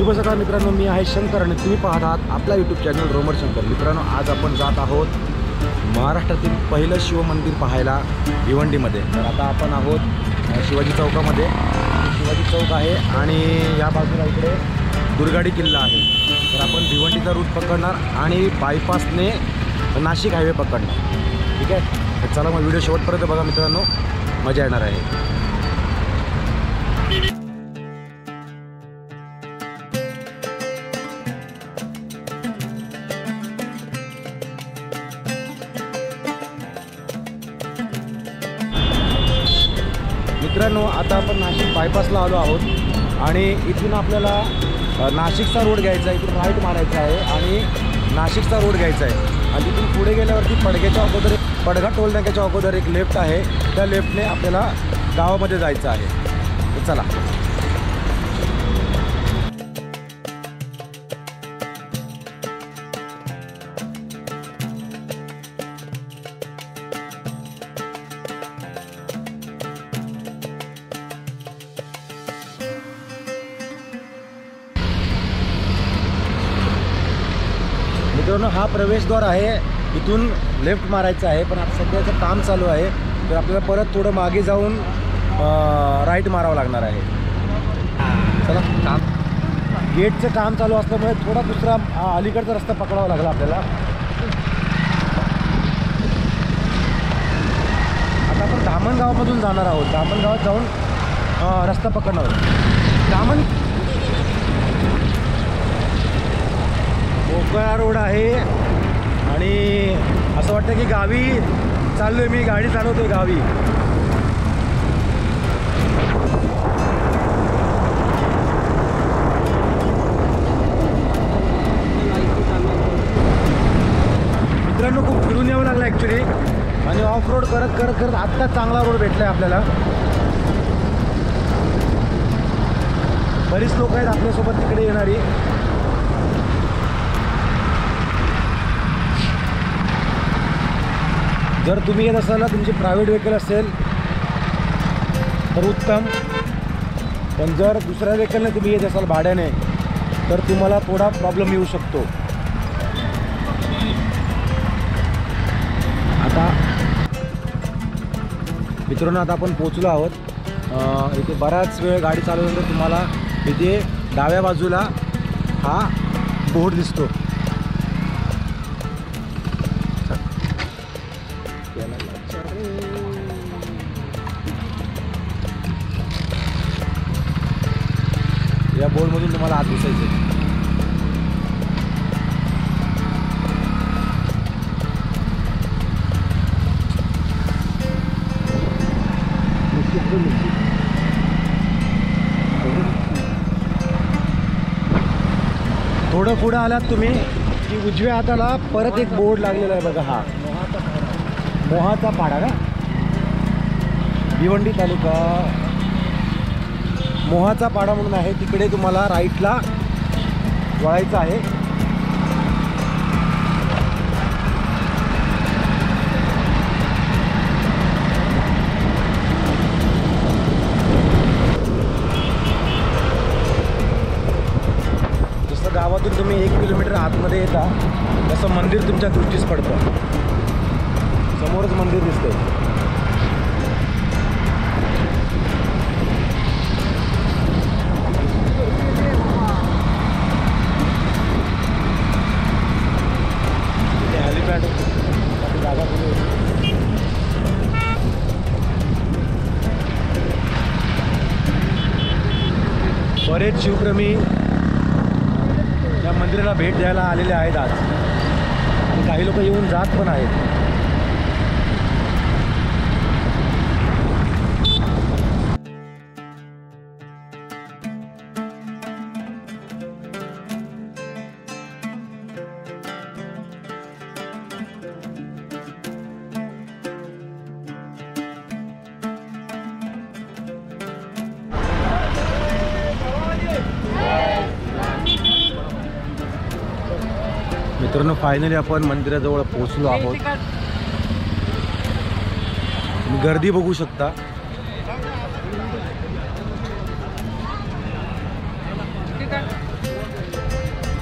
शुभ सकाळ मित्रांनो, मी आहे शंकर आणि तुम्ही पाहत आहात आपला यूट्यूब चॅनल रोमर शंकर। मित्रांनो, आज आपण जात आहोत महाराष्ट्रातील पहिलं शिवमंदिर पाहायला भिवंडीमध्ये। तर आता आपण आहोत शिवाजी चौकामध्ये। शिवाजी चौक आहे आणि या बाजूला इकडे दुर्गाडी किल्ला आहे। तर आपण भिवंडीचा रूट पकडणार आणि बायपासने नाशिक हायवे पकडणार, ठीक आहे। तर चला मग व्हिडिओ शेवटपर्यंत बघा मित्रांनो, मजा येणार आहे। मित्रांनो, आता आपण नाशिक बायपासला आलो आहोत आणि इथून आपल्याला नाशिकचा रोड घ्यायचा आहे। इथून राईट मारायचा आहे आणि नाशिकचा रोड घ्यायचा आहे आणि तिथून पुढे गेल्यावरती पडघ्याच्या अगोदर पडघा टोल नाक्याच्या अगोदर एक लेफ्ट आहे। त्या लेफ्टने आपल्याला गावामध्ये जायचं आहे। तर चला, मित्रांनो हा प्रवेशद्वार आहे। इथून लेफ्ट मारायचं आहे, पण आता सध्याचं काम चालू आहे तर आपल्याला परत थोडं मागे जाऊन राईट मारावं लागणार आहे। चला, गेटचं काम चालू असल्यामुळे थोडा दुसरा अलीकडचा रस्ता पकडावा लागला आपल्याला। आता आपण धामणगावामधून जाणार आहोत। धामणगावात जाऊन रस्ता पकडणार आहोत। मोकळा रोड आहे आणि असं वाटतं की गावी चाललोय मी, गाडी चालवतोय गावी। मित्रांनो, खूप फिरून यावं लागलं ॲक्च्युली आणि ऑफ रोड करत करत करत आत्ता चांगला रोड भेटलाय आपल्याला। बरीच लोक आहेत आपल्यासोबत तिकडे येणारी। जर तुम्ही येत असाल ना, तुमची प्रायव्हेट व्हेकल असेल तर उत्तम, पण जर दुसऱ्या व्हेकलने तुम्ही येत असाल भाड्याने तर तुम्हाला थोडा प्रॉब्लेम येऊ शकतो। आता मित्रांनो, आता आपण पोचलो आहोत। इथे बराच वेळ गाडी चालवल्यानंतर तुम्हाला इथे डाव्या बाजूला हा बोर्ड दिसतो। या बोर्डमधून तुम्हाला आत घुसायचं आहे। थोडं पुढं आलात तुम्ही की उजव्या हाताला परत एक बोर्ड लागलेला आहे बघा, हा मोहाचा पाडा का, भिवंडी तालुका मोहाचा पाडा म्हणून आहे। तिकडे तुम्हाला राईटला वळायचं आहे। जसं गावातून तुम्ही 1 किलोमीटर आतमध्ये येता तसं मंदिर तुमच्या दृष्टीस पडतं। समोरच मंदिर दिसतंय। बरेच शिवप्रेमी या मंदिराला भेट द्यायला आलेले आहेत आज आणि काही लोक येऊन जात पण आहेत। मित्रांनो, फायनली आपण मंदिराजवळ पोहोचलो आहोत। गर्दी बघू शकता।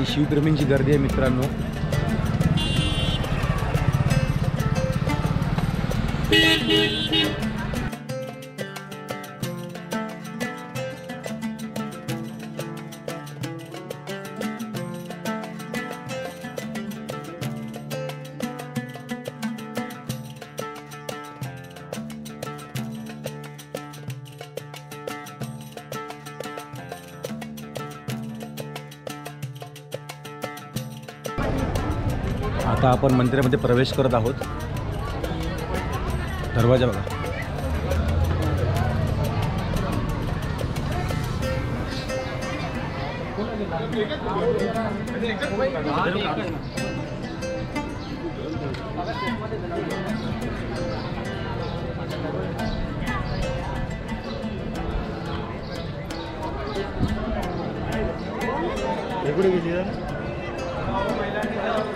ही शिवप्रेमींची गर्दी आहे मित्रांनो. आता आपण मंदिरामध्ये प्रवेश करत आहोत. दरवाजा बघा.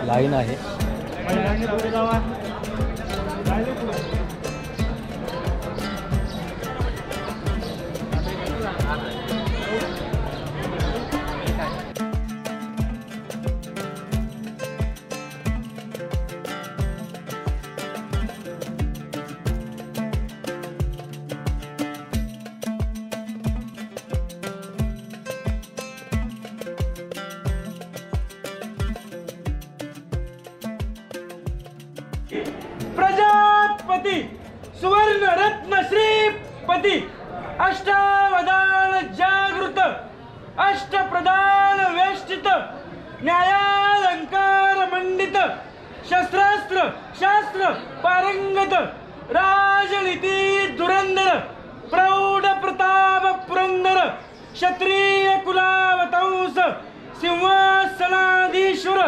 लाईन आहे. प्रजापती सुवर्ण रत्न श्रीपती अष्टावधान जागृत अष्टप्रधान वेष्टित न्यायालंकार मंडित शस्त्रास्त्र शास्त्र पारंगत राजनीती धुरंधर प्रौढ प्रताप पुरंदर क्षत्रिय कुलावतंस सिंहासनाधीश्वर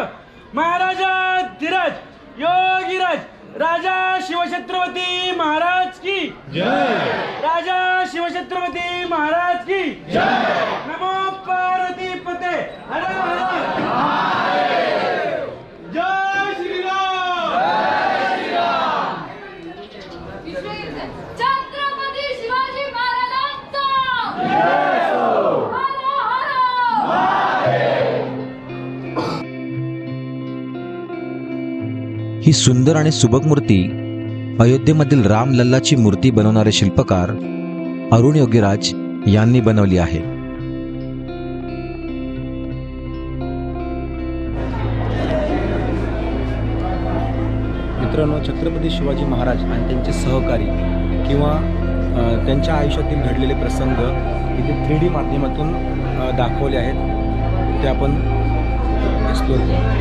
महाराजाधिराज योगीराज राजा शिवछत्रपती महाराज की जय. राजा शिवछत्रपती महाराज की जय. नमो पार्वती पते हर हर महादेव. जय श्रीराम. जय श्रीराम. छत्रपती शिवाजी महाराजांचा जय हो. हर हर महादेव. ही सुंदर आणि सुबक मूर्ती अयोध्येमधील रामलल्लाची मूर्ती बनवणारे शिल्पकार अरुण योगीराज यांनी बनवली आहे. मित्रांनो, छत्रपती शिवाजी महाराज आणि त्यांचे सहकारी किंवा त्यांच्या आयुष्यातील घडलेले प्रसंग इथे 3D माध्यमातून दाखवले आहेत. ते आपण एक्सप्लोर करू.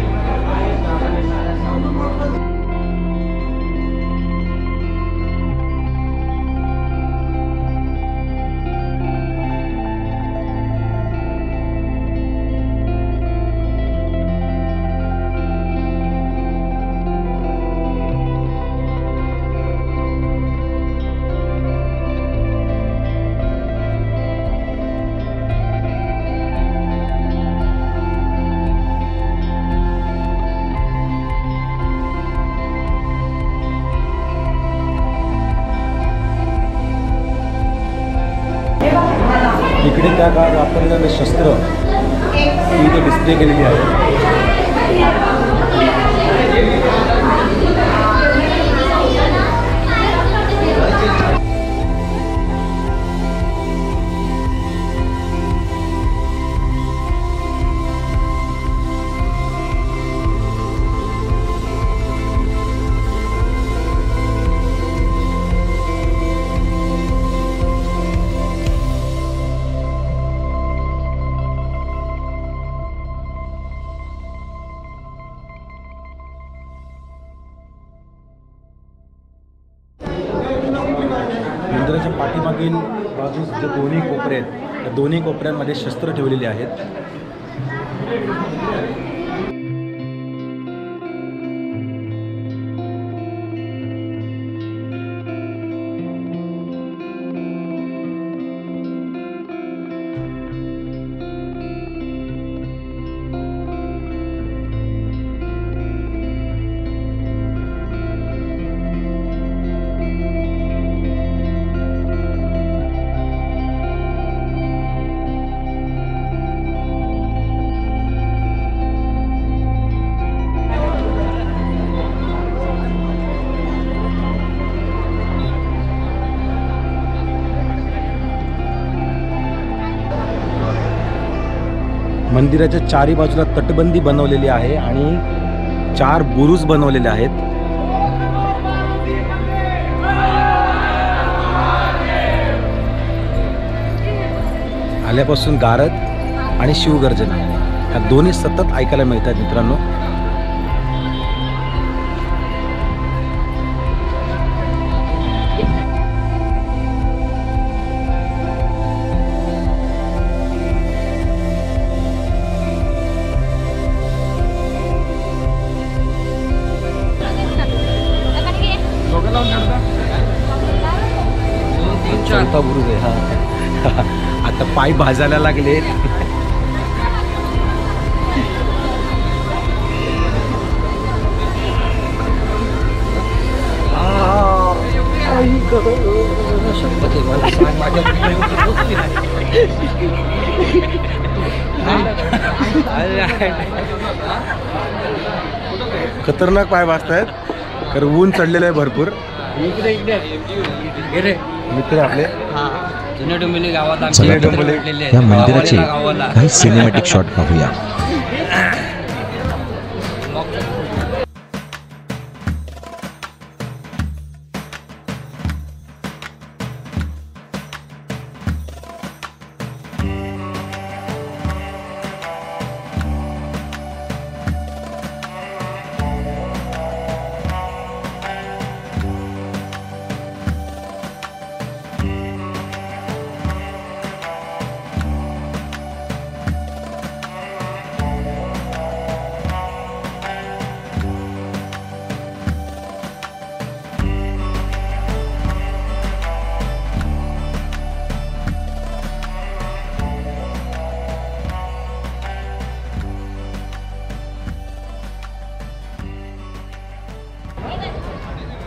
इकडे त्या काळात वापरलेले शस्त्र इथे डिस्प्ले केलेली आहे. मंदिराच्या पाठीमागील बाजूस जे दोन्ही कोपरे आहेत त्या दोन्ही कोपऱ्यांमध्ये शस्त्र ठेवलेली आहेत. मंदिराच्या चारी बाजूला तटबंदी बनवलेली आहे आणि 4 बुरुज बनवलेले आहेत. आल्यापासून गारद आणि शिवगर्जना ह्या दोन्ही सतत ऐकायला मिळतात मित्रांनो. चौथा बुरुज आहे हा. आता पाय भाजायला लागले. खतरनाक पाय भाजतायत कारण ऊन चढलेलं आहे भरपूर. मित्र आपले चला तर या मंदिराचे काही सिनेमॅटिक शॉट पाहूया.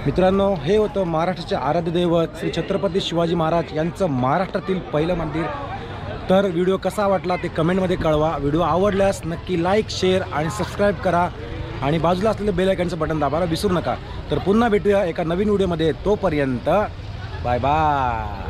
मित्रांनो, हे होतं महाराष्ट्राचे आराध्य दैवत श्री छत्रपती शिवाजी महाराज यांचं महाराष्ट्रातील पहिलं मंदिर. तर व्हिडिओ कसा वाटला ते कमेंटमध्ये कळवा. व्हिडिओ आवडल्यास नक्की लाईक, शेअर आणि सबस्क्राईब करा आणि बाजूला असलेलं बेल आयकॉनचं बटन दाबायला विसरू नका. तर पुन्हा भेटूया एका नवीन व्हिडिओमध्ये. तोपर्यंत बाय बाय.